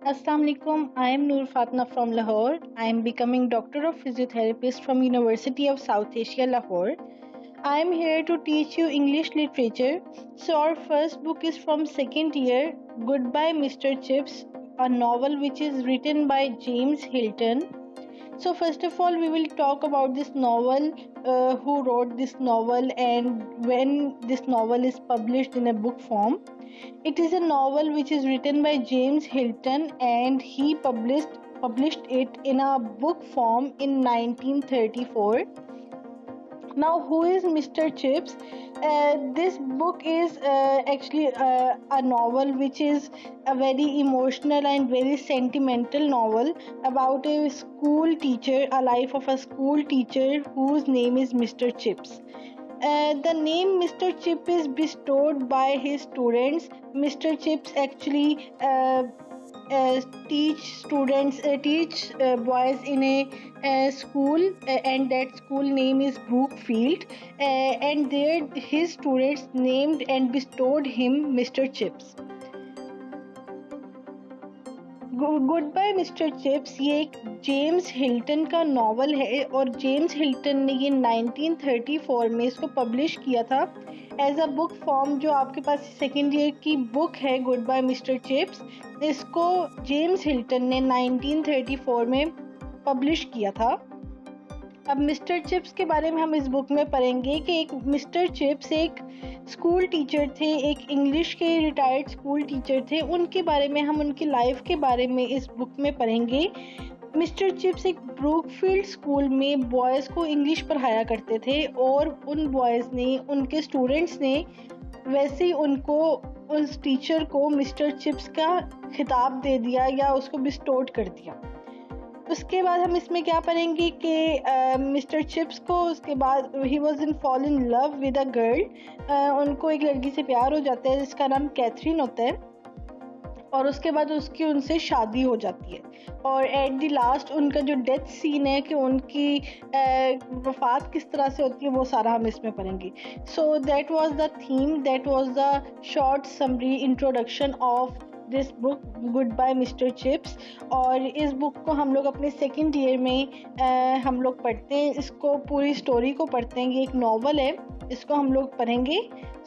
Assalamu alaikum. I am Noor Fatna from Lahore. I am becoming Doctor of Physiotherapist from University of South Asia, Lahore. I am here to teach you English literature. So our first book is from second year, Goodbye Mr. Chips, a novel which is written by James Hilton. So first of all, we will talk about this novel, who wrote this novel, and when this novel is published in a book form. It is a novel which is written by James Hilton, and he published it in a book form in 1934. Now, who is Mr. Chips? This book is actually a novel which is a very emotional and very sentimental novel about a school teacher, a life of a school teacher whose name is Mr. Chips. The name Mr. Chip is bestowed by his students. Mr. Chips actually uh, teach students, teach boys in a school, and that school name is Brookfield, and there his students named and bestowed him Mr. Chips. Goodbye Mr Chips ये एक James Hilton का novel है और James Hilton ने ये 1934 में इसको publish किया था एज अ बुक फॉर्म। जो आपके पास सेकेंड ईयर की बुक है गुड बाय मिस्टर चिप्स, इसको जेम्स हिल्टन ने 1934 में पब्लिश किया था। अब मिस्टर चिप्स के बारे में हम इस बुक में पढ़ेंगे कि एक मिस्टर चिप्स एक स्कूल टीचर थे, एक इंग्लिश के रिटायर्ड स्कूल टीचर थे। उनके बारे में हम उनकी लाइफ के बारे में इस बुक में पढ़ेंगे। मिस्टर चिप्स एक ब्रूकफील्ड स्कूल में बॉयज़ को इंग्लिश पढ़ाया करते थे और उन बॉयज़ ने, उनके स्टूडेंट्स ने वैसे ही उनको, उस टीचर को मिस्टर चिप्स का खिताब दे दिया या उसको बिस्टोड कर दिया। उसके बाद हम इसमें क्या पढ़ेंगे कि मिस्टर चिप्स को उसके बाद he was in fall in love with a girl, उनको एक लड़की से प्यार हो जाता है जिसका नाम कैथरीन होता है और उसके बाद उसकी उनसे शादी हो जाती है और एट द लास्ट उनका जो डेथ सीन है कि उनकी वफात किस तरह से होती है वो सारा हम इसमें पढ़ेंगे। So that was the theme, that was the short summary introduction of this book goodbye Mr Chips. और इस बुक को हम लोग अपने सेकेंड ईयर में हम लोग पढ़ते हैं, इसको पूरी स्टोरी को पढ़ते हैं। ये एक नॉवल है, इसको हम लोग पढ़ेंगे।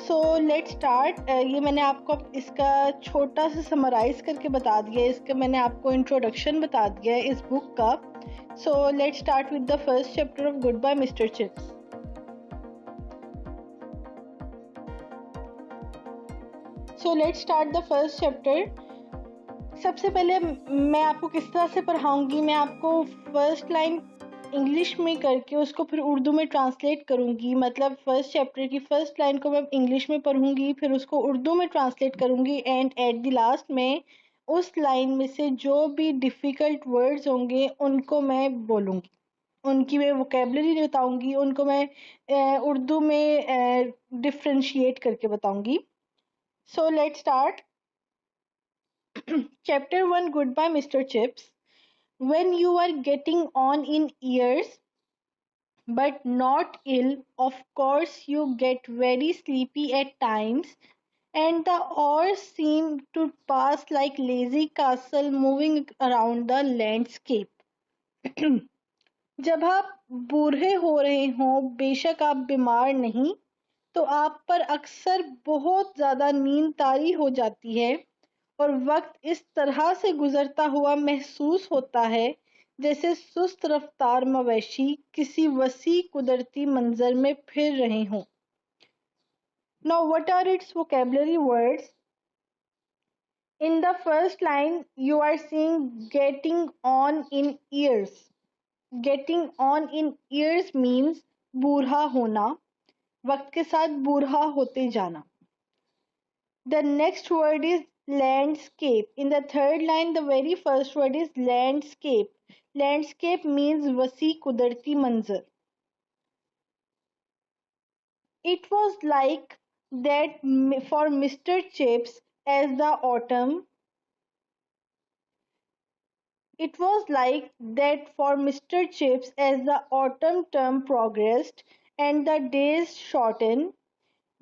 सो लेट स्टार्ट। ये मैंने आपको इसका छोटा सा समराइज करके बता दिया, इसका मैंने आपको इंट्रोडक्शन बता दिया है इस बुक का। So let start with the first chapter of goodbye Mr Chips. So let start the first chapter. सबसे पहले मैं आपको किस तरह से पढ़ाऊंगी, मैं आपको फर्स्ट लाइन इंग्लिश में करके उसको फिर उर्दू में ट्रांसलेट करूंगी। मतलब फर्स्ट चैप्टर की फर्स्ट लाइन को मैं इंग्लिश में पढ़ूंगी, फिर उसको उर्दू में ट्रांसलेट करूंगी एंड एट द लास्ट में उस लाइन में से जो भी डिफ़िकल्ट वर्ड्स होंगे उनको मैं बोलूँगी, उनकी मैं वोकेबलरी बताऊंगी, उनको मैं उर्दू में डिफ्रेंशिएट करके बताऊंगी। So let's start. Chapter 1, Goodbye Mr. Chips. When you are getting on in years but not ill, of course you get very sleepy at times and the hours seem to pass like lazy castle moving around the landscape. जब आप बूढ़े हो रहे हों, बेशक आप बीमार नहीं, तो आप पर अक्सर बहुत ज़्यादा नींद तारी हो जाती है और वक्त इस तरह से गुजरता हुआ महसूस होता है जैसे सुस्त रफ्तार मवेशी किसी वसी कुदरती मंजर में फिर रहे हों। Now what are its vocabulary words? In the first line you are seeing getting on in years. Getting on in years means बूढ़ा होना, वक्त के साथ बूढ़ा होते जाना। The next word is landscape. In the third line, the very first word is landscape. Landscape means वसी कुदरती मंजर. It was like that for Mr. Chips as the autumn. It was like that for Mr. Chips as the autumn term progressed and the days shortened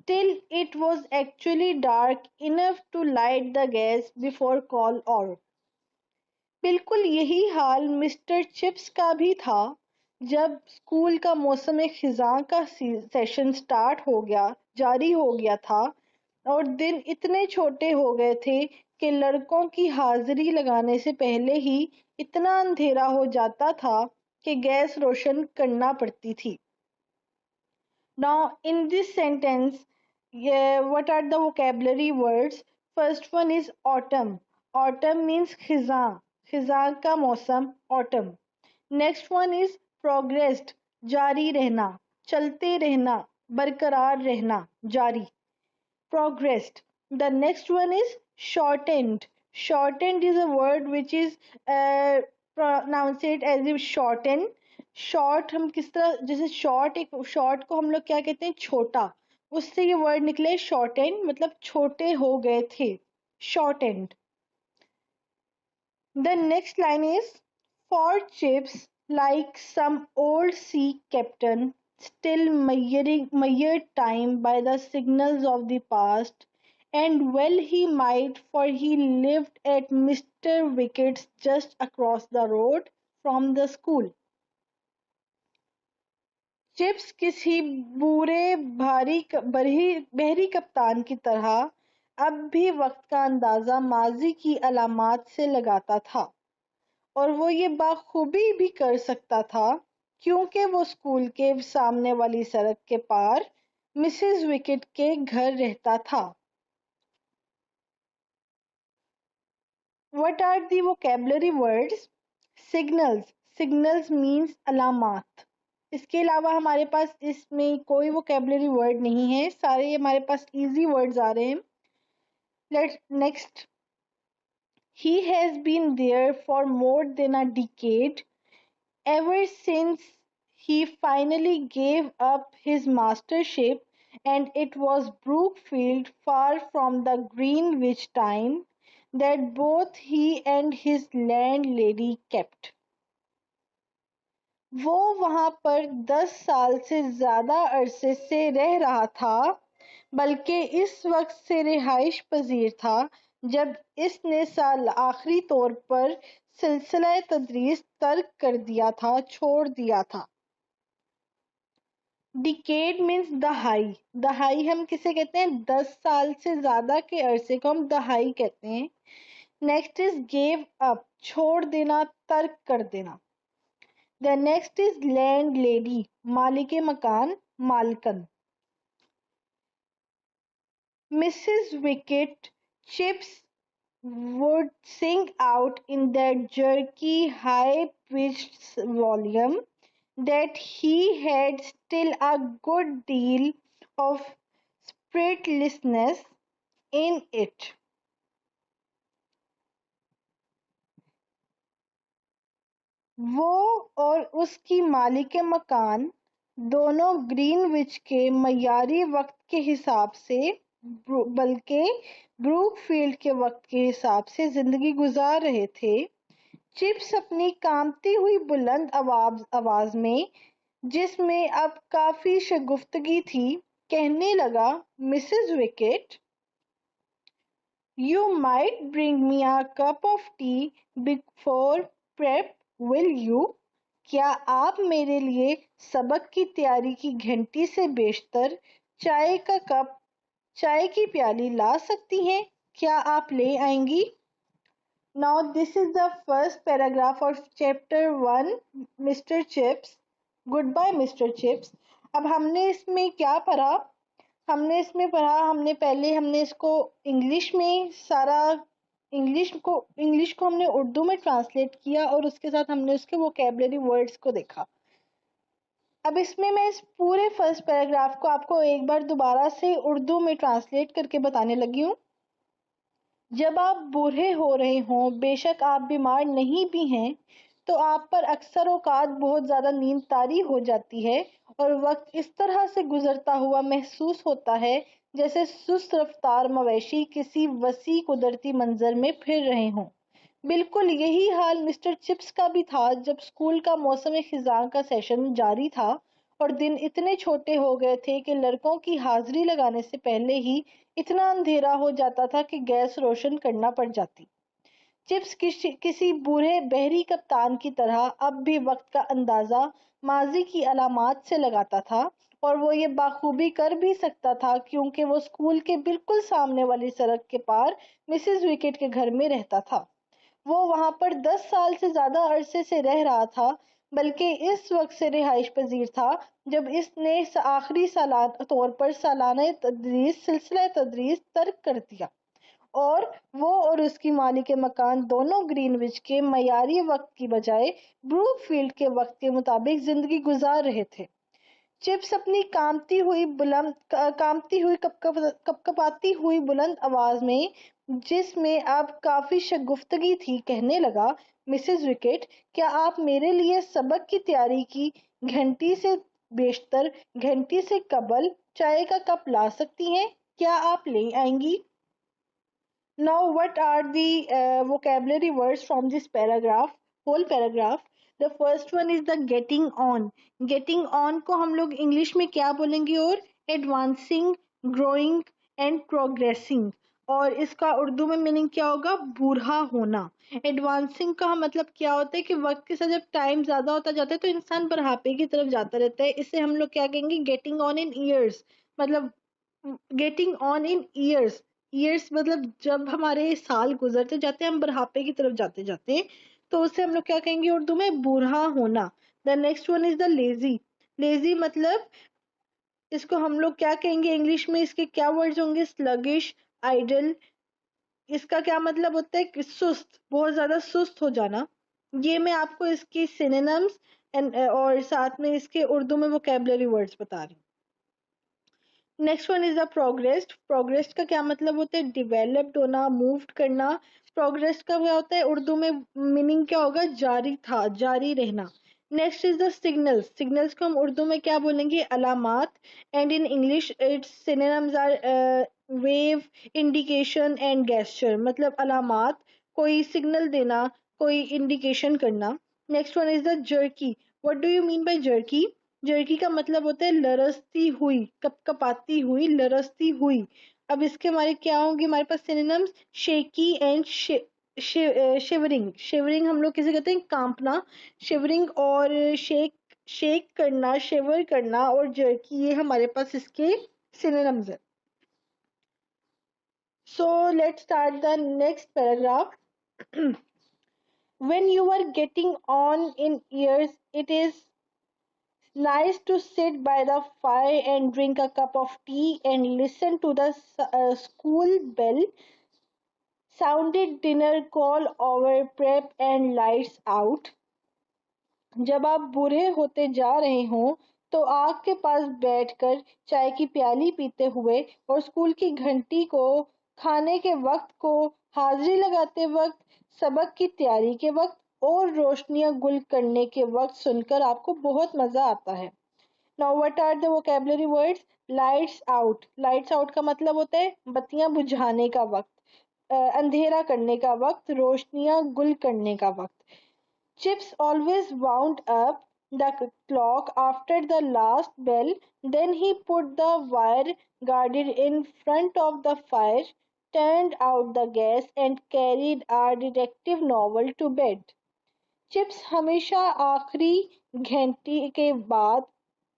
till it was actually dark enough to light the gas before call hour. बिल्कुल यही हाल mister chips का भी था। जब school का मौसम खिजां का session जारी हो गया था और दिन इतने छोटे हो गए थे कि लड़कों की हाजिरी लगाने से पहले ही इतना अंधेरा हो जाता था कि गैस रोशन करना पड़ती थी। Now, in this sentence, yeah, what are the vocabulary words? First one is autumn. Autumn means खिजां, खिजां का मौसम autumn. Next one is progressed, जारी रहना, चलते रहना, बरकरार रहना, जारी. Progressed. The next one is shortened. Shortened is a word which is pronounced as if shorten. Short हम किस तरह जैसे short एक short को हम लोग क्या कहते हैं छोटा, उससे ये word निकले shorten मतलब छोटे हो गए थे, shortened. The next line is for chips like some old sea captain still measured time by the signals of the past, and well he might, for he lived at Mr. Wicket's just across the road from the school. Chips किसी बूढ़े बहरी कप्तान की तरह अब भी वक्त का अंदाजा माजी की अलामात से लगाता था और वो ये बाखूबी भी कर सकता था क्योंकि वो स्कूल के सामने वाली सड़क के पार मिसेस विकेट के घर रहता था। What are the vocabulary words? Signals. Signals means अलामात. इसके अलावा हमारे पास इसमें कोई vocabulary word नहीं है, सारे हमारे पास easy words आ रहे हैं. Let's next. He has been there for more than a decade. Ever since he finally gave up his mastership, and it was Brookfield, far from the Greenwich time, that both he and his landlady kept. वो वहां पर 10 साल से ज्यादा अरसे से रह रहा था, बल्कि इस वक्त से रिहाइश पजीर था जब इसने साल आखिरी तौर पर सिलसिला तदरीस तर्क कर दिया था, छोड़ दिया था। डिकेड मीन्स दहाई। दहाई हम किसे कहते हैं? 10 साल से ज्यादा के अरसे को हम दहाई कहते हैं। नेक्स्ट इज गेव अप, छोड़ देना, तर्क कर देना। The next is land lady, मालिक मकान, मालकन। Mrs wicket chips would sing out in that jerky, high-pitched volume that he had still a good deal of spiritlessness in it. वो और उसकी मालिक मकान दोनों ग्रीनविच के मयारी वक्त के हिसाब से बल्कि ब्रूकफील्ड के वक्त के हिसाब से जिंदगी गुजार रहे थे। चिप्स अपनी कांपती हुई बुलंद आवाज में, जिसमें अब काफी शगुफ्तगी थी, कहने लगा, Mrs wicket, you might bring me a cup of tea before prep, will you? क्या आप मेरे लिए सबक की तैयारी की घंटी से बेशतर चाय का कप, चाय की प्याली ला सकती हैं? क्या आप ले आएंगी? Now this is the first paragraph of chapter 1, Mr. Chips. Goodbye Mr. Chips. अब हमने इसमें क्या पढ़ा? हमने इसको इंग्लिश में सारा इंग्लिश को हमने उर्दू में ट्रांसलेट किया और उसके साथ हमने उसके वोकैबुलरी वर्ड्स को देखा। अब इसमें मैं इस पूरे फर्स्ट पैराग्राफ को आपको एक बार दोबारा से उर्दू में ट्रांसलेट करके बताने लगी हूँ। जब आप बूढ़े हो रहे हों, बेशक आप बीमार नहीं भी हैं, तो आप पर अक्सर औकात बहुत ज़्यादा नींद तारी हो जाती है और वक्त इस तरह से गुजरता हुआ महसूस होता है जैसे सुस्त रफ्तार मवेशी किसी वसी कुदरती मंजर में फिर रहे हों। बिल्कुल यही हाल मिस्टर चिप्स का भी था जब स्कूल का मौसम खिजां का सेशन जारी था और दिन इतने छोटे हो गए थे कि लड़कों की हाजिरी लगाने से पहले ही इतना अंधेरा हो जाता था कि गैस रोशन करना पड़ जाती। चिप्स किसी बूढ़े बहरी कप्तान की तरह अब भी वक्त का अंदाजा माजी की अलामात से लगाता था, और वो ये बाखूबी कर भी सकता था क्योंकि वो स्कूल के बिल्कुल सामने वाली सड़क के पार मिसेस विकेट के घर में रहता था। वो वहां पर 10 साल से ज्यादा अरसे से रह रहा था, बल्कि इस वक्त से रिहाइश पजीर था जब इसने आखिरी तौर पर सालाना तदरीस सिलसिला तदरीस तर्क कर दिया, और वो और उसकी मालिक मकान दोनों ग्रीनविच के मयारी वक्त की बजाय ब्रूकफील्ड के वक्त के मुताबिक जिंदगी गुजार रहे थे। चिप्स अपनी कामती हुई कपकपाती हुई बुलंद आवाज में, जिसमें अब काफी शगुफ्तगी थी, कहने लगा, मिसेस विकेट, क्या आप मेरे लिए सबक की तैयारी की घंटी से बेशतर घंटी से कबल चाय का कप ला सकती हैं? क्या आप ले आएंगी? Now, what are the vocabulary words from this paragraph? Whole paragraph. The first one is the getting on. Getting on को हम लोग इंग्लिश में क्या बोलेंगे? और advancing, growing and progressing. और इसका उर्दू में मीनिंग क्या होगा? बूढ़ा होना. एडवांसिंग का मतलब क्या होता है कि वक्त के साथ जब टाइम ज्यादा होता जाता है तो इंसान बुढ़ापे की तरफ जाता रहता है. इसे हम लोग क्या कहेंगे? Getting on in years. मतलब getting on in years. Years मतलब जब हमारे साल गुजरते जाते हैं, हम बुढ़ापे की तरफ जाते जाते हैं, तो उसे हम लोग क्या कहेंगे उर्दू में? बूढ़ा होना. The next one is the lazy. Lazy मतलब इसको हम लोग क्या कहेंगे इंग्लिश में? इसके क्या वर्ड्स होंगे? Sluggish, idle. इसका क्या मतलब होता है? कि सुस्त, बहुत ज्यादा सुस्त हो जाना. ये मैं आपको इसकी सिनोनिम्स और साथ में इसके उर्दू में वोकैबुलरी वर्ड्स बता रही हूँ. Next one is the progressed. Progressed का क्या मतलब होता है? डिवेलप्ड होना, मूव्ड करना. प्रोग्रेस का क्या होता है उर्दू में? मीनिंग क्या होगा? जारी था, जारी रहना. Next is the signals. Signals को हम उर्दू में क्या बोलेंगे? अलामात. And in English it's synonyms are wave, indication and gesture. मतलब अलामात, कोई सिग्नल देना, कोई इंडिकेशन करना. Next one is the jerky. What do you mean by jerky? Jerky का मतलब होता है लरसती हुई, कपकपाती हुई, लरसती हुई. अब इसके हमारे क्या होंगे? हमारे पास synonyms shaky and shivering. Shivering हम लोग किसे कहते हैं? कांपना. शिवरिंग और शेक, शेक करना, शिवर करना, और जर्की, ये हमारे पास इसके सिनोनिम्स है. So let's start the next paragraph. When you are getting on in years, it is nice to sit by the fire and drink a cup of tea and listen to the school bell sounded, dinner call over, prep and lights out. जब आप बूढ़े होते जा रहे हों तो आग के पास बैठकर चाय की प्याली पीते हुए और स्कूल की घंटी को, खाने के वक्त को, हाजिरी लगाते वक्त, सबक की तैयारी के वक्त और रोशनियां गुल करने के वक्त सुनकर आपको बहुत मजा आता है. Now what are the vocabulary words? Lights out. Lights out का मतलब होता है बत्तियां बुझाने का वक्त, अंधेरा करने का वक्त, रोशनियां गुल करने का वक्त. Chips always wound up the clock after the last bell. Then he put the wire guarded in front of the fire, turned out the gas, and carried our detective novel to bed. Chips हमेशा आखिरी घंटी के बाद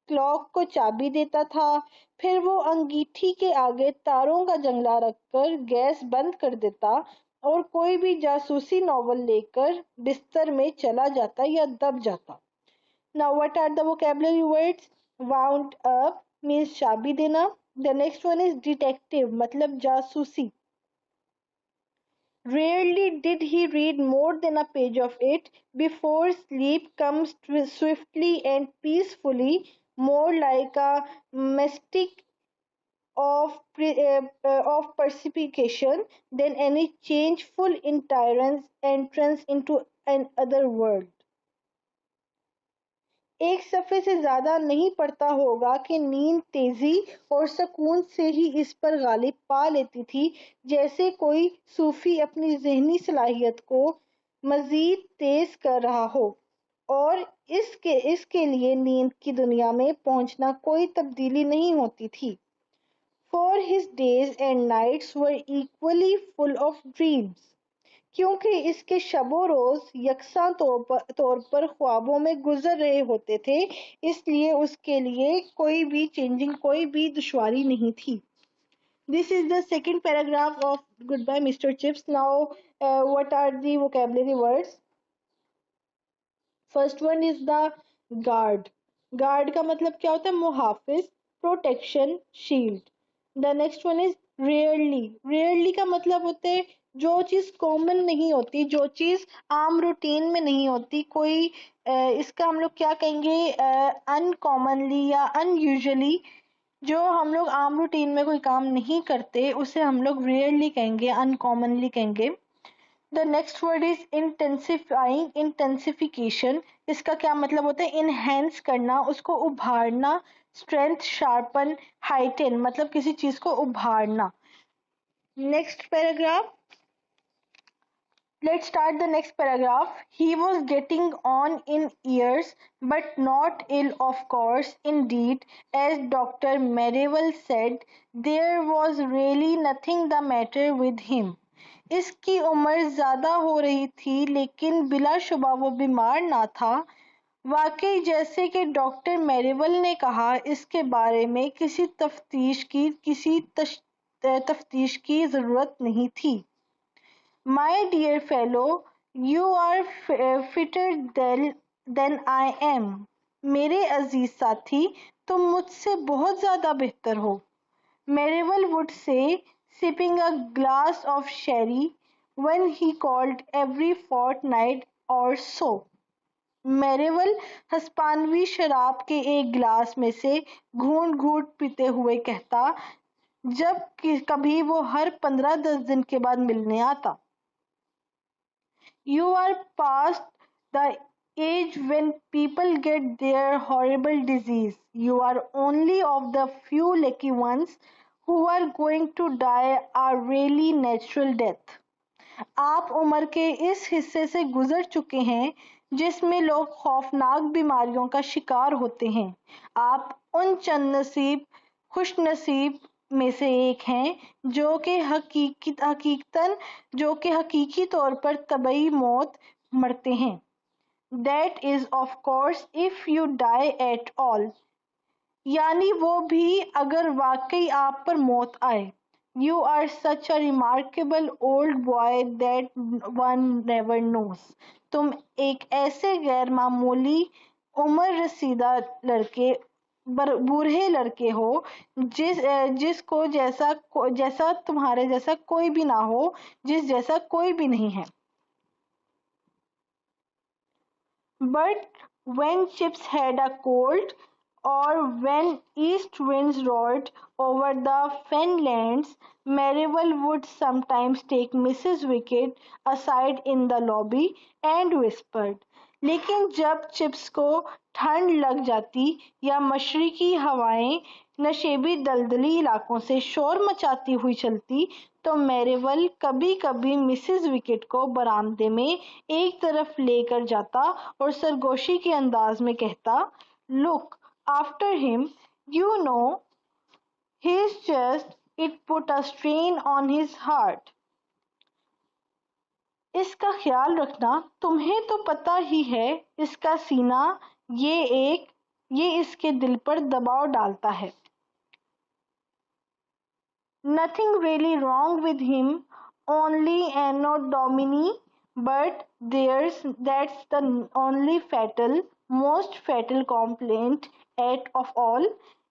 clock को चाबी देता था, फिर वो अंगीठी के आगे तारों का जंगला रखकर गैस बंद कर देता और कोई भी जासूसी नॉवल लेकर बिस्तर में चला जाता या दब जाता. Now what are the vocabulary words? Wound up means चाबी देना. The next one is detective मतलब जासूसी. Rarely did he read more than a page of it before sleep comes swiftly and peacefully, more like a mystic of precipitation than any changeful entrance into another world. एक सफ़े से ज़्यादा नहीं पड़ता होगा कि नींद तेज़ी और सुकून से ही इस पर गालिब पा लेती थी, जैसे कोई सूफी अपनी ज़हनी सलाहियत को मज़ीद तेज़ कर रहा हो, और इसके लिए नींद की दुनिया में पहुंचना कोई तब्दीली नहीं होती थी. For his days and nights were equally full of dreams. क्योंकि इसके शबो रोज यकसा तौर पर ख्वाबों में गुजर रहे होते थे, इसलिए उसके लिए कोई भी चेंजिंग, कोई भी दुश्वारी नहीं थी. This is the second paragraph of Goodbye Mr. Chips. Now, what are the vocabulary words? First one is the guard. Guard का मतलब क्या होता है? मुहाफिज, protection, shield. The next one is rarely. Rarely का मतलब होता है जो चीज कॉमन नहीं होती, जो चीज आम रूटीन में नहीं होती, कोई इसका हम लोग क्या कहेंगे, अनकॉमनली या अनयूजुअली, जो हम लोग आम रूटीन में कोई काम नहीं करते उसे हम लोग रेयरली कहेंगे, अनकॉमनली कहेंगे. The next word is intensifying, intensification. इसका क्या मतलब होता है? इनहेंस करना, उसको उभारना. स्ट्रेंथ, शार्पन, हाइटन, मतलब किसी चीज को उभारना. Next paragraph. Let's start the next paragraph. He was getting on in years, but not ill, of course. Indeed, as Dr. Merrill said, there was really nothing the matter with him. इसकी उम्र ज्यादा हो रही थी, लेकिन बिलाशुबा वो बीमार ना था. वाकई जैसे कि डॉक्टर मैरिवल ने कहा, इसके बारे में किसी तफ्तीश की जरूरत नहीं थी. My dear fellow, you are fitter than I am. मेरे अजीज साथी, तुम मुझसे बहुत ज्यादा बेहतर हो. Merrill would say, sipping a glass of sherry when he called every fortnight or so. मैरेवल हस्पानवी शराब के एक गिलास में से घूंट घूंट पीते हुए कहता, जब कभी वो हर 15-10 दिन के बाद मिलने आता. You are past the age when people get their horrible disease. You are only of the few lucky ones who are going to die a really natural death. आप उम्र के इस हिस्से से गुजर चुके हैं जिसमें लोग खौफनाक बीमारियों का शिकार होते हैं. आप उन चंद खुशनसीब में से एक हैं जो कि हकीकी तौर पर तबई मौत मरते हैं. That is of course if you die at all. यानी वो भी अगर वाकई आप पर मौत आए. You are such a remarkable old boy that one never knows. तुम एक ऐसे गैर मामूली उम्र रसीदा बूढ़े लड़के हो जिसको जैसा तुम्हारे जैसा कोई भी ना हो, जिस जैसा कोई भी नहीं है. But when Chips had a cold, or when east winds roared over the fenlands, Merrill would sometimes take Mrs. Wicked aside in the lobby and whispered. लेकिन जब चिप्स को ठंड लग जाती या मशरिकी हवाएं नशेबी दलदली इलाकों से शोर मचाती हुई चलती, तो मैरिवल कभी-कभी मिसेस विकेट को बरामदे में एक तरफ लेकर जाता और सरगोशी के अंदाज में कहता, "Look after him, you know, his chest, it put a strain on his heart." इसका ख्याल रखना, तुम्हें तो पता ही है, इसका सीना, ये इसके दिल पर दबाव डालता है. Nothing really wrong with him, only anno domini, but that's the only most fatal complaint of all,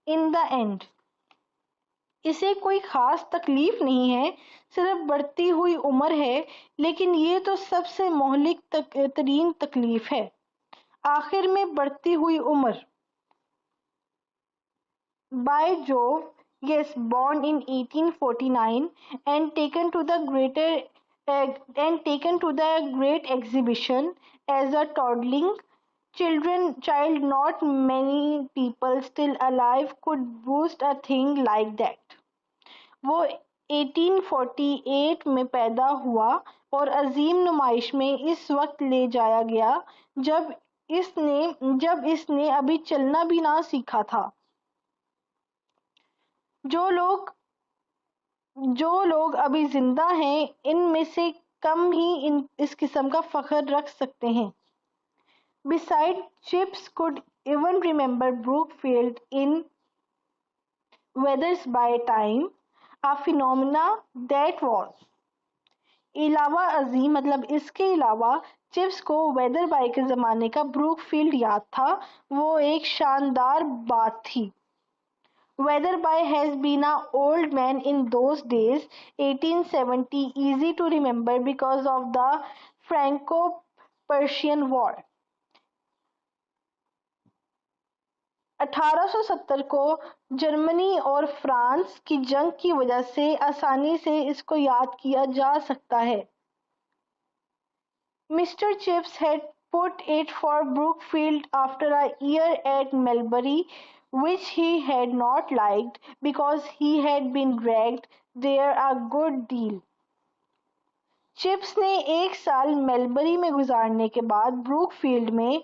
in the end. इसे कोई खास तकलीफ नहीं है, सिर्फ बढ़ती हुई उम्र है, लेकिन ये तो सबसे मोहलिक तरीन तकलीफ है. आखिर में बढ़ती हुई उम्र. By Jove, yes, born in 1849 and taken to the great exhibition as a toddling child. Not many people still alive could boast a thing like that. वो 1848 में पैदा हुआ और अजीम नुमाइश में इस वक्त ले जाया गया जब इसने अभी चलना भी ना सीखा था. जो लोग अभी जिंदा हैं, इनमें से कम ही इस किस्म का फ़ख्र रख सकते हैं। Besides, Chips could even remember Brookfield in Weathers by Time, a phenomena that was. इलावा अजीम मतलब इसके अलावा चिप्स को वेदर बाय के ज़माने का ब्रूकफील्ड याद था। वो एक शानदार बात थी। Weatherby has been an old man in those days, 1870, easy to remember because of the Franco-Prussian War. 1870 को जर्मनी और फ्रांस की जंग की वजह से आसानी से इसको याद किया जा सकता है। Mr. Chips had put it for Brookfield after a year at Melbury, which he had not liked because he had been dragged there a good deal. Chips ने एक साल मेलबरी में गुजारने के बाद ब्रूकफील्ड में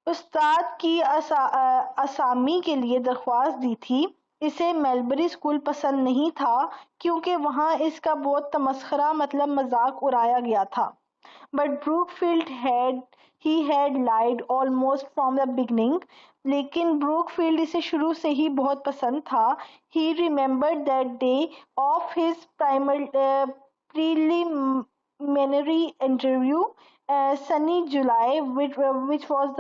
उस्ताद की असामी के लिए दरख्वास्त दी थी। इसे मेलबरी स्कूल पसंद नहीं था क्योंकि वहां इसका बहुत तमस्खरा मतलब मजाक उड़ाया गया था। But Brookfield had lied almost from the beginning. लेकिन ब्रूकफील्ड इसे शुरू से ही बहुत पसंद था। He remembered that day of his preliminary interview, sunny July, which was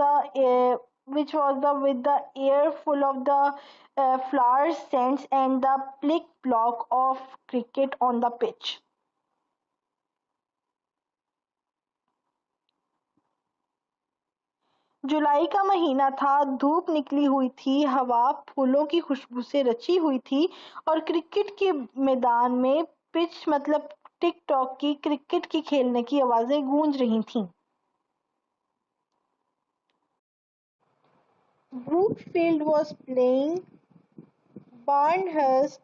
with the air full of the flower scents and the plick plock of cricket on the pitch. जुलाई का महीना था, धूप निकली हुई थी, हवा फूलों की खुशबू से रची हुई थी और क्रिकेट के मैदान में पिच मतलब टिक टॉक की क्रिकेट की खेलने की आवाजें गूंज रही थीं। Brookfield was playing Barnhurst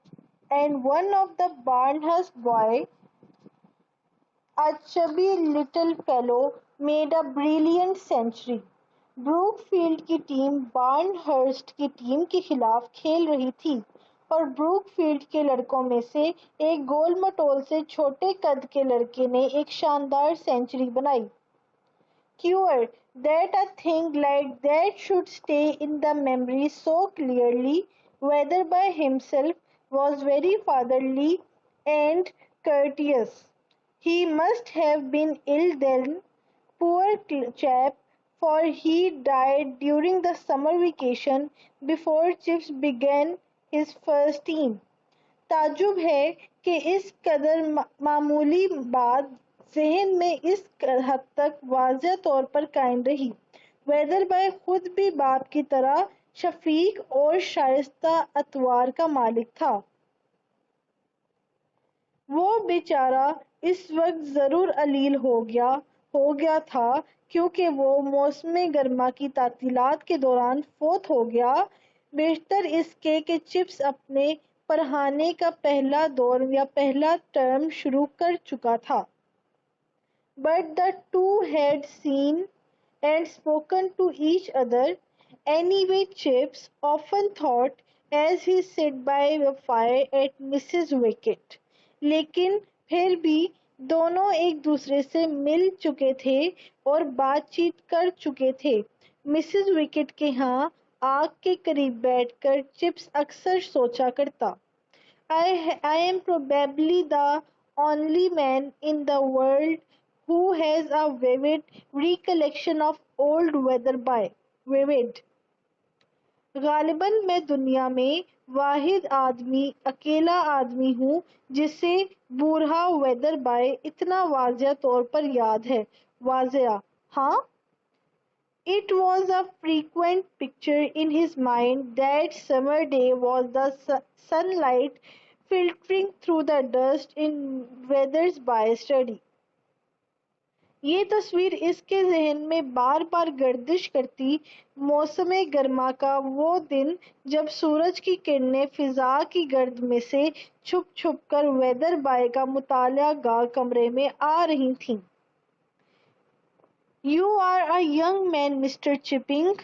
and one of the Barnhurst boy, a chubby little fellow, made a brilliant century. Brookfield की टीम बार्नहर्स्ट की टीम के खिलाफ खेल रही थी और ब्रूकफील्ड के लड़कों में से एक गोल मटोल से छोटे कद के लड़के ने एक शानदार सेंचुरी बनाई। Queer that a thing like that should stay in the memory so clearly, whether by himself, was very fatherly and courteous. He must have been ill then, poor chap, for he died during the summer vacation before Chips began his first team. ताज्जुब है कि इस कदर मामूली बात ज़हन में इस हद तक वाज़ेह तौर पर कायम रही। वेदरबाय खुद भी बाप की तरह शफीक और शाइस्ता अतवार का मालिक था। वो बेचारा इस वक्त जरूर अलील हो गया था क्योंकि वो मौसम गर्मा की तातीलात के दौरान फोत हो गया। बेशतर इसके कि चिप्स अपने पढ़ाने का पहला दौर या पहला टर्म शुरू कर चुका था। But the two had seen and spoken to each other. Anyway, Chips often thought as he sat by the fire at Mrs. Wicket. लेकिन फिर भी दोनों एक दूसरे से मिल चुके थे और बातचीत कर चुके थे। मिसेस विकेट के यहाँ आग के करीब बैठकर चिप्स अक्सर सोचा करता, I am probably the only man in the world who has a vivid recollection of old Weatherby. Vivid. गालिबन मैं दुनिया में वाहिद आदमी अकेला आदमी हूँ जिसे बूढ़ा वेदरबाय इतना वाज़ेह तौर पर याद है। वाज़ेह, हाँ? It was a frequent picture in his mind that summer day was the sunlight filtering through the dust in Weathersby study. ये तस्वीर इसके ज़हन में बार-बार गर्दिश करती मौसम गर्मा का वो दिन जब सूरज की किरणें फिज़ा की गर्द में से छुप-छुप कर वेदरबाय का मुताला गा कमरे में आ रही थीं। You are a young man, Mr. Chipping,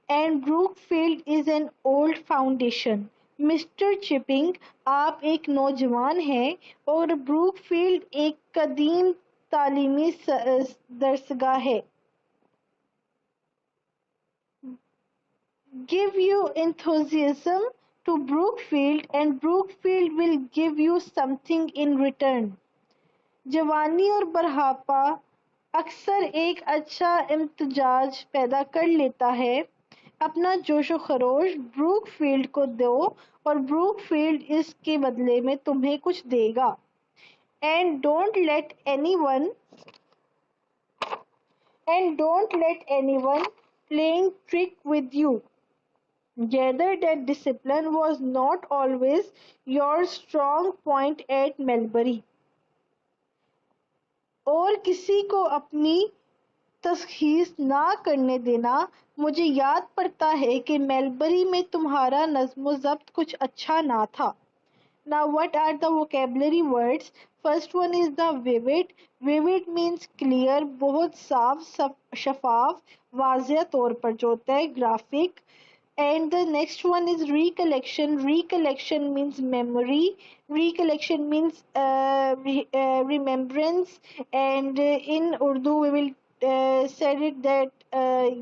and Brookfield is an old foundation. Mister chipping, आप एक नौजवान हैं और ब्रूकफील्ड एक कदीम तालीमी दरसगाह है। Give you enthusiasm to Brookfield and Brookfield will give you something in return. जवानी और बुढ़ापा अक्सर एक अच्छा इम्तिजाज पैदा कर लेता है। अपना जोशो खरोश ब्रूकफील्ड को दो और ब्रूकफील्ड इसके बदले में तुम्हें कुछ देगा। And don't let anyone playing trick with you. Gather that discipline was not always your strong point at Melbury. और किसी को अपनी तशखीस ना करने देना। मुझे याद पड़ता है कि मेलबरी में तुम्हारा नज़्म ज़ब्त कुछ अच्छा ना था। Now what are the vocabulary words? First one is the vivid. Vivid means clear, बहुत साफ शफाफ वाज़ेह तौर पर जो होता है, graphic. And the next one is recollection. Recollection means memory. Recollection means remembrance. And in Urdu we will said it that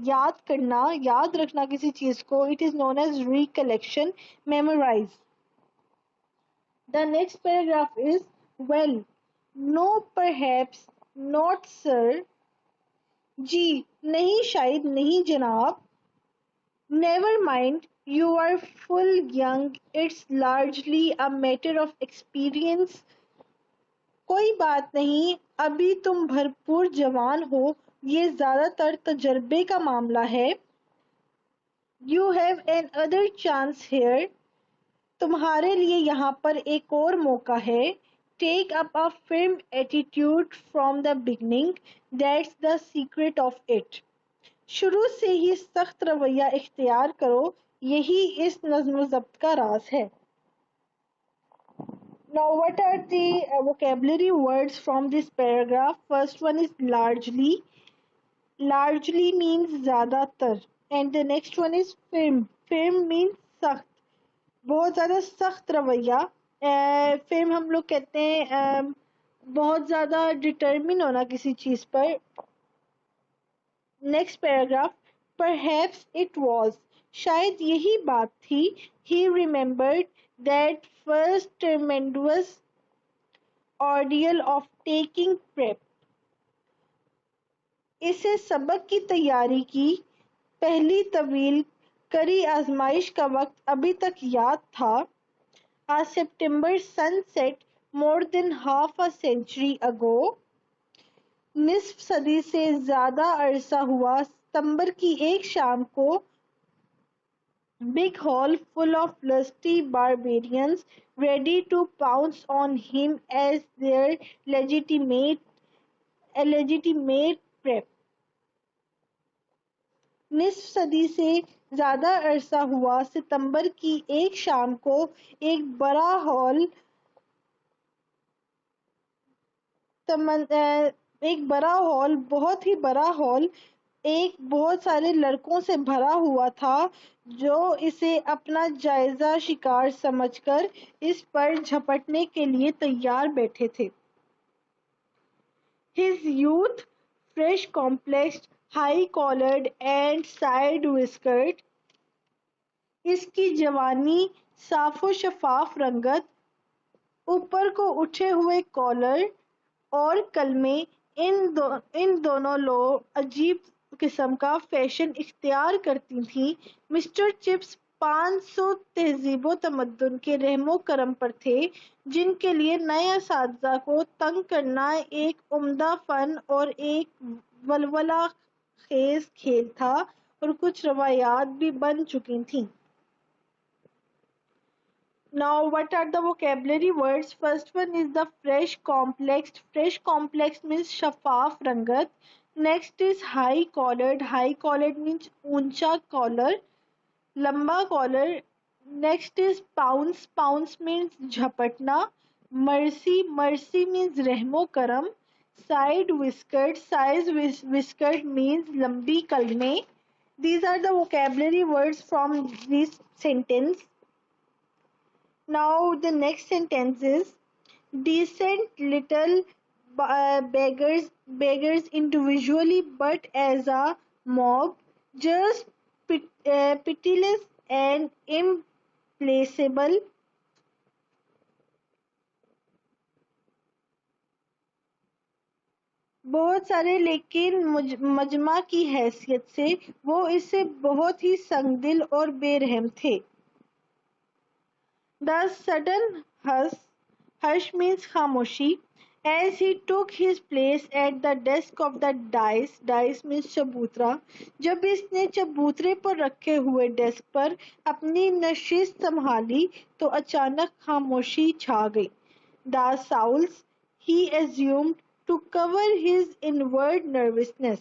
याद करना, याद रखना किसी चीज को, it is known as recollection. Memorize. The next paragraph is well. No, perhaps not, sir. जी नहीं, शायद नहीं जनाब. Never mind, you are full young. It's largely a matter of experience. कोई बात नहीं, अभी तुम भरपूर जवान हो, ये ज़्यादातर तजर्बे का मामला है. You have another chance here. तुम्हारे लिए यहाँ पर एक और मौका है. Take up a firm attitude from the beginning. That's the secret of it. शुरू से ही सख्त रवैया इख्तियार करो, यही इस नज़्म ज़ब्त का राज है. Now what are the vocabulary words from this paragraph? First one is largely. Largely means ज़्यादातर. And the next one is firm. Firm means सख्त, बहुत ज़्यादा सख्त रवैया. firm हम लोग कहते हैं बहुत ज़्यादा डिटर्मिन होना किसी चीज़ पर. Next paragraph, perhaps it was. शायद यही बात थी. He remembered that first tremendous ordeal of taking prep. इसे सबक की तैयारी की पहली तवील करी आजमाइश का वक्त अभी तक याद था. A September sunset more than half a century ago. निस्फ सदी से ज़्यादा अरसा हुआ सितंबर की एक शाम को. Big hall full of lusty barbarians ready to pounce on him as their legitimate prey. निस्फ सदी से ज़्यादा अरसा हुआ सितंबर की एक शाम को एक बड़ा हॉल बहुत ही बड़ा हॉल एक बहुत सारे लड़कों से भरा हुआ था जो इसे अपना जायजा शिकार समझकर इस पर झपटने के लिए तैयार बैठे थे. His youth, fresh complexed, high collared and side whiskered. इसकी जवानी, साफो शफाफ रंगत, ऊपर को उठे हुए कॉलर और कलमे, इन दोनों लोग अजीब किस्म का फैशन इख्तियार करती थीं. मिस्टर चिप्स 500 तहजीबो तमद्दुन के रहमो करम पर थे, जिनके लिए नए असातिज़ा को तंग करना एक उम्दा फन और एक वलवला खेज खेल था और कुछ रवायात भी बन चुकी थीं. Now what are the vocabulary words? First one is the fresh complexed. Fresh complexed means शफाफ रंगत. Next is high collared. High collared means ऊंचा collar, लंबा collar. Next is pounce. Pounce means झपटना. Mercy. Mercy means रहमो करम. Side whiskered. Side whiskered means लंबी कलमे. These are the vocabulary words from this sentence. Now the next sentence is decent little beggars individually but as a mob, just pitiless and implacable. बहुत सारे लेकिन मजमा की हैसियत से वो इससे बहुत ही संगदिल और बेरहम थे. The sudden hush means खामोशी. As he took his place at the desk of the dice means चबूतरा. जब इसने चबूतरे पर रखे हुए डेस्क पर अपनी नशिस्त संभाली तो अचानक खामोशी छा गई. The Sauls, he assumed, to cover his inward nervousness.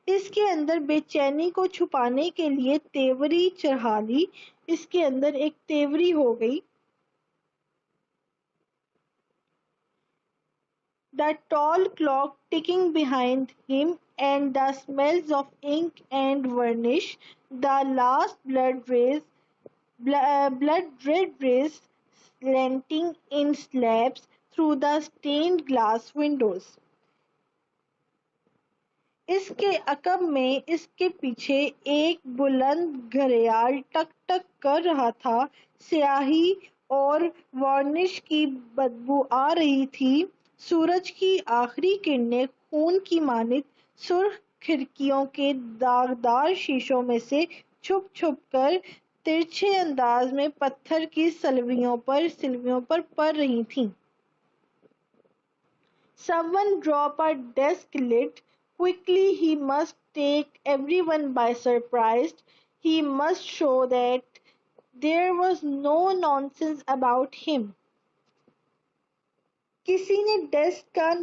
इसके अंदर बेचैनी को छुपाने के लिए तेवरी चढ़ा ली. इसके अंदर एक तेवरी हो गई. The tall clock ticking behind him and the smells of ink and varnish, the last blood red rays slanting in slabs through the stained glass windows. इसके अकब में इसके पीछे एक बुलंद घड़ियाल टक टक कर रहा था. स्याही और वार्निश की बदबू आ रही थी. सूरज की आखिरी किरणें खून की मानित सुर्ख खिड़कियों के दागदार शीशों में से छुप छुप कर तिरछे अंदाज में पत्थर की सिल्वियों पर पड़ रही थीं. Someone drop a desk lid. Quickly he must take everyone by surprise. He must show that there was no nonsense about him. किसी ने डेस्क का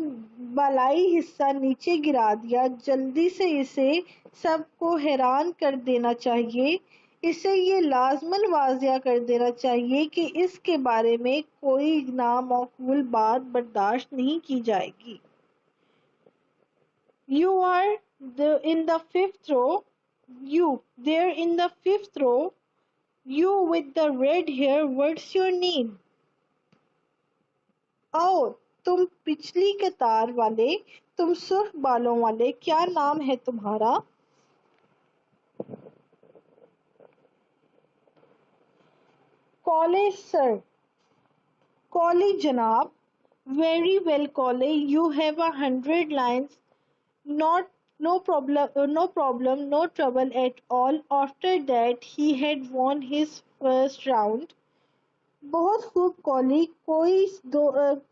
बालाई हिस्सा नीचे गिरा दिया. जल्दी से इसे सबको हैरान कर देना चाहिए. इसे ये लाजमन वाज़िया कर देना चाहिए कि इसके बारे में कोई नामौकूल बात बर्दाश्त नहीं की जाएगी. You are in the fifth row. You there in the fifth row. You with the red hair. What's your name? आओ तुम पिछली कतार वाले, तुम सुर्ख बालों वाले, क्या नाम है तुम्हारा? College sir. College जनाब. Very well college. You have 100 lines. Not no problem, no trouble at all. After that, he had won his first round. बहुत खूब कॉली.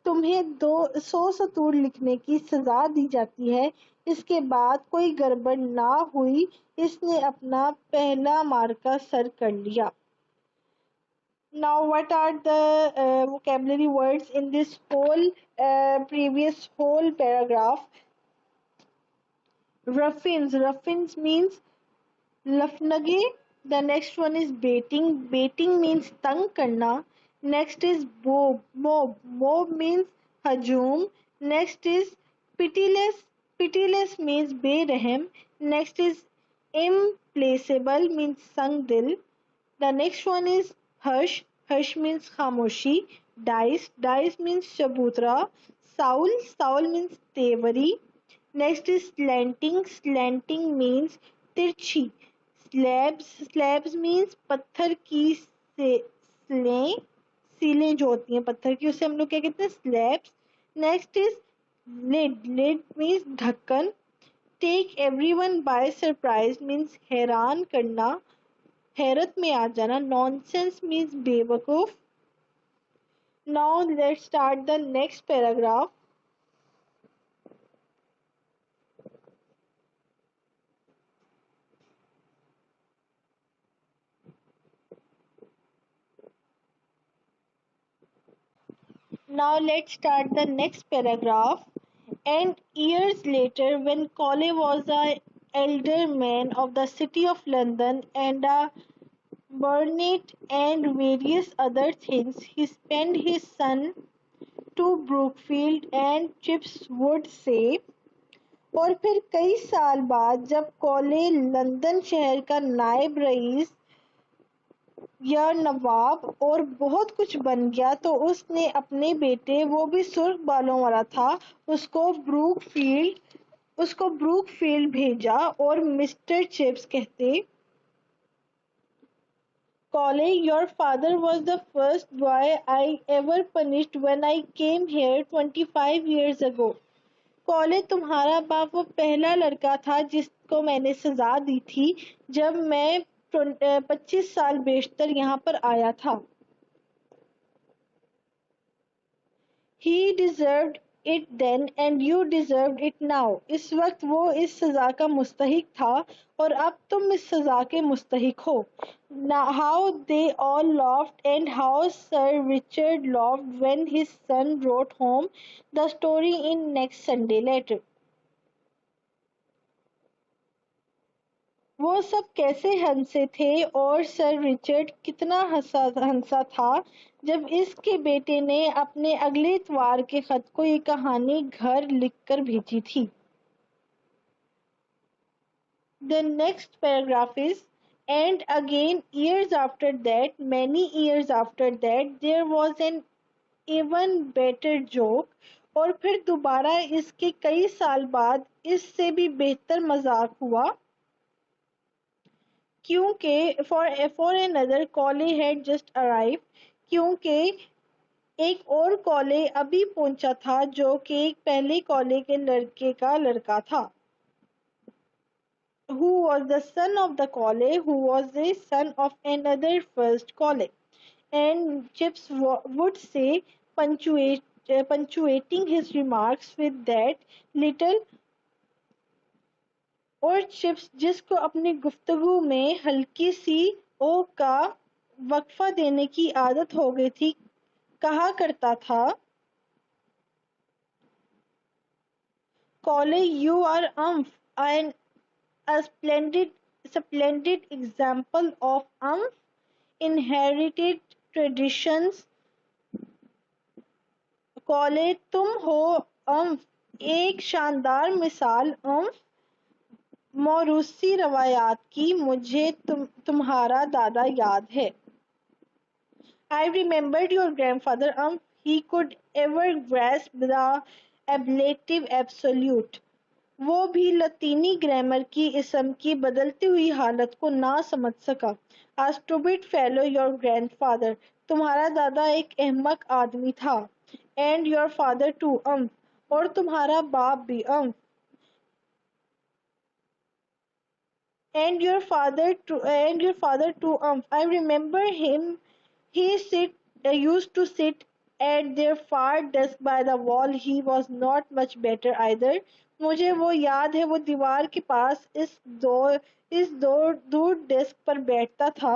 तुम्हें 200 सतूर लिखने की सजा दी जाती है. इसके बाद कोई गड़बड़ ना हुई. इसने अपना पहला मार्का सर कर लिया. Now, what are the vocabulary words in this whole previous whole paragraph? Ruffins means lafnage. The next one is baiting. Baiting means tang karna. Next is mob means hajum. Next is pitiless. Pitiless means berehem. Next is implacable means sangdil. The next one is hush. Hush means khamoshi. Dice means chabutra. Saul means tevari. Next is slanting. Slanting means तिरछी. Slabs means पत्थर की सीलें जो होती हैं पत्थर की, उसे हम लोग क्या कहते हैं? Slabs. Next is lid. Lid means ढक्कन. Take everyone by surprise means हैरान करना, हैरत में आ जाना. Nonsense means बेवकूफ. Now let's start the next paragraph. Now let's start the next paragraph. And years later, when Colley was an alderman of the City of London and a baronet and various other things, he sent his son to Brookfield and Chipswood से. और फिर कई साल बाद जब कॉले London शहर का नायब रईस या नवाब और बहुत कुछ बन गया तो उसने अपने बेटे, वो भी सुर्ख बालों वाला था, उसको ब्रूकफील्ड भेजा और मिस्टर चिप्स कहते, Collie, your father was the first boy I ever punished when I came here 25 years ago. कॉले, तुम्हारा बाप वो पहला लड़का था जिसको मैंने सजा दी थी जब मैं 25 साल बेशतर यहाँ पर आया था. He deserved it then and you deserved it now. इस वक्त वो इस सजा का मुस्तहिक था और अब तुम इस सजा के मुस्तहिक हो. Now, how they all laughed and how Sir Richard laughed when his son wrote home the story in next Sunday letter. वो सब कैसे हंसे थे और सर रिचर्ड कितना हंसा था जब इसके बेटे ने अपने अगले इतवार के खत को ये कहानी घर लिखकर भेजी थी. The next paragraph is, and again many years after that, there was an even better joke. और फिर दोबारा इसके कई साल बाद इससे भी बेहतर मजाक हुआ क्योंकि for another collie had just arrived, क्योंकि एक और कॉले अभी पहुंचा था जो कि एक पहले कॉले के लड़के का लड़का था. Who was the son of the collie who was the son of another first collie, and Chips would say, punctuating his remarks with that little. और चिप्स, जिसको अपनी गुफ्तगू में हल्की सी ओ का वक्फा देने की आदत हो गई थी, कहा करता था, Colley, you are and a splendid example of inherited traditions. कॉले, तुम हो एक शानदार मिसाल मौरूसी रवायात की. मुझे तुम्हारा दादा याद है. I remembered your grandfather. He could ever grasp the ablative absolute. वो भी लतीनी ग्रामर की इसम की बदलती हुई हालत को ना समझ सका. A stupid fellow, your grandfather. तुम्हारा दादा एक अहमक आदमी था. And your father too. और तुम्हारा बाप भी. And your father too. I remember him. Used to sit at their far desk by the wall. He was not much better either. मुझे वो याद है, वो दीवार के पास इस दूर डेस्क पर बैठता था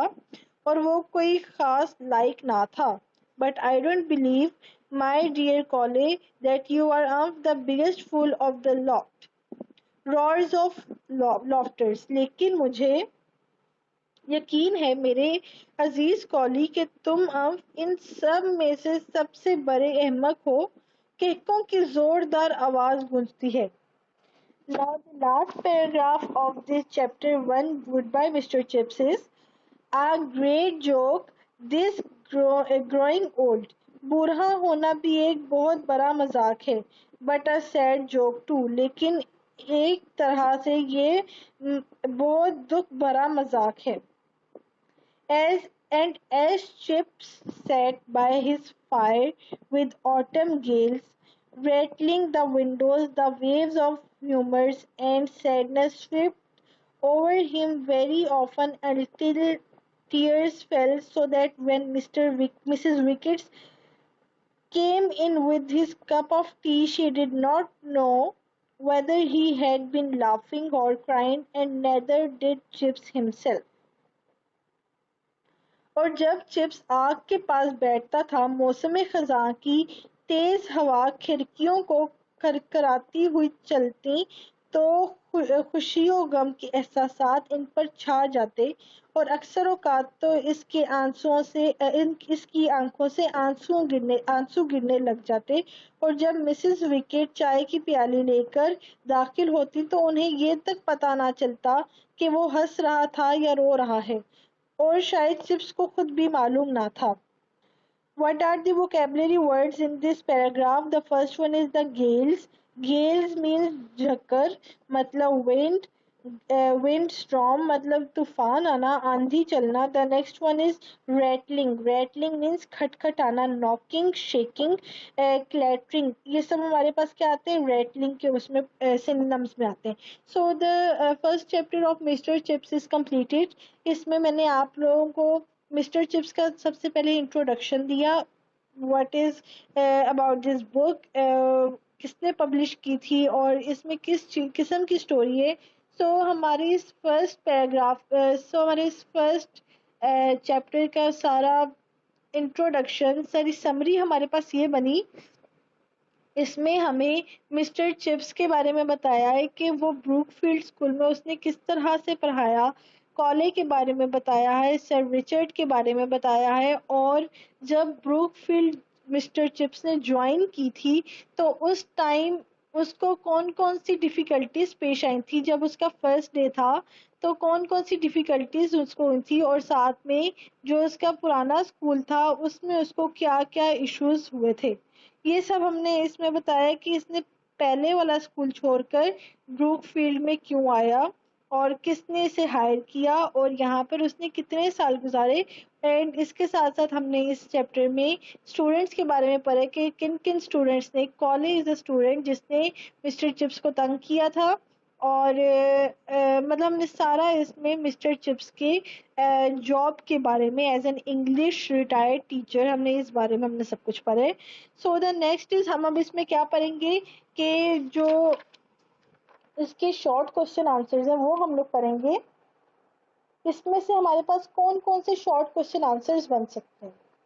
और वो कोई खास लायक ना था. But I don't believe, my dear Collie, that you are the biggest fool of the lot. Roars of laughters. लेकिन मुझे यकीन है मेरे अजीज कॉली कि तुम अब इन सब में से सबसे बड़े अहमक हो. केकों की जोरदार आवाज गूंजती है. Now the last paragraph of this chapter 1, Goodbye Mr. Chips, is a great joke. This growing old. बूढ़ा होना भी एक बहुत बड़ा मजाक है. But a sad joke too. लेकिन एक तरह से ये बहुत दुख भरा मजाक है. As Chips sat by his fire with autumn gales rattling the windows, the waves of humor and sadness swept over him very often until tears fell, so that when Mrs. Wickets came in with his cup of tea, she did not know whether he had been laughing or crying, and neither did Chips himself. और जब chips आग के पास बैठता था, मौसम खज़ां की तेज हवा खिड़कियों को खरखराती हुई चलती तो खुशी और गम के एहसासात इन पर छा जाते और अक्सर औकात तो इसकी आंखों से आंसू गिरने लग जाते. और जब मिसेस विकेट चाय की प्याली लेकर दाखिल होती तो उन्हें ये तक पता ना चलता कि वो हंस रहा था या रो रहा है. और शायद चिप्स को खुद भी मालूम ना था। What are the vocabulary words in this paragraph? The first one is the gales. Gales means झक्कर, मतलब wind. Wind storm मतलब तूफान आना, आंधी चलना. The next one is rattling. Rattling means खटखटाना, knocking, shaking, clattering. ये सब हमारे पास क्या आते हैं? Rattling के उसमें synonyms में आते हैं. So the first chapter of Mr. Chips is completed. इसमें मैंने आप लोगों को मिस्टर चिप्स का सबसे पहले इंट्रोडक्शन दिया, what is about this book, किसने पब्लिश की थी और इसमें किस किस्म की स्टोरी है. हमारे इस फर्स्ट पैराग्राफ हमारे इस फर्स्ट चैप्टर का सारा इंट्रोडक्शन, सारी समरी हमारे पास ये बनी. इसमें हमें मिस्टर चिप्स के बारे में बताया है कि वो ब्रूकफील्ड स्कूल में उसने किस तरह से पढ़ाया, कॉले के बारे में बताया है, सर रिचर्ड के बारे में बताया है, और जब ब्रूकफील्ड मिस्टर चिप्स ने ज्वाइन की थी तो उस टाइम उसको कौन कौन सी डिफ़िकल्टीज पेश आई थी. जब उसका फर्स्ट डे था तो कौन कौन सी डिफ़िकल्टीज उसको हुई थी, और साथ में जो उसका पुराना स्कूल था उसमें उसको क्या क्या इश्यूज हुए थे. ये सब हमने इसमें बताया कि इसने पहले वाला स्कूल छोड़कर ब्रूकफील्ड में क्यों आया और किसने इसे हायर किया और यहाँ पर उसने कितने साल गुजारे. एंड इसके साथ साथ हमने इस चैप्टर में स्टूडेंट्स के बारे में पढ़ा कि किन किन स्टूडेंट्स ने, कॉले इज अ स्टूडेंट जिसने मिस्टर चिप्स को तंग किया था. और मतलब हमने सारा इसमें मिस्टर चिप्स के जॉब के बारे में as an English retired teacher, हमने इस बारे में हमने सब कुछ पढ़ा है. सो द नेक्स्ट इज हम अब इसमें क्या पढ़ेंगे कि जो इसके शॉर्ट क्वेश्चन आंसर्स हैं वो हम लोग पढ़ेंगे. इसमें से हमारे पास कौन कौन से शॉर्ट क्वेश्चन आंसर्स बन सकते हैं.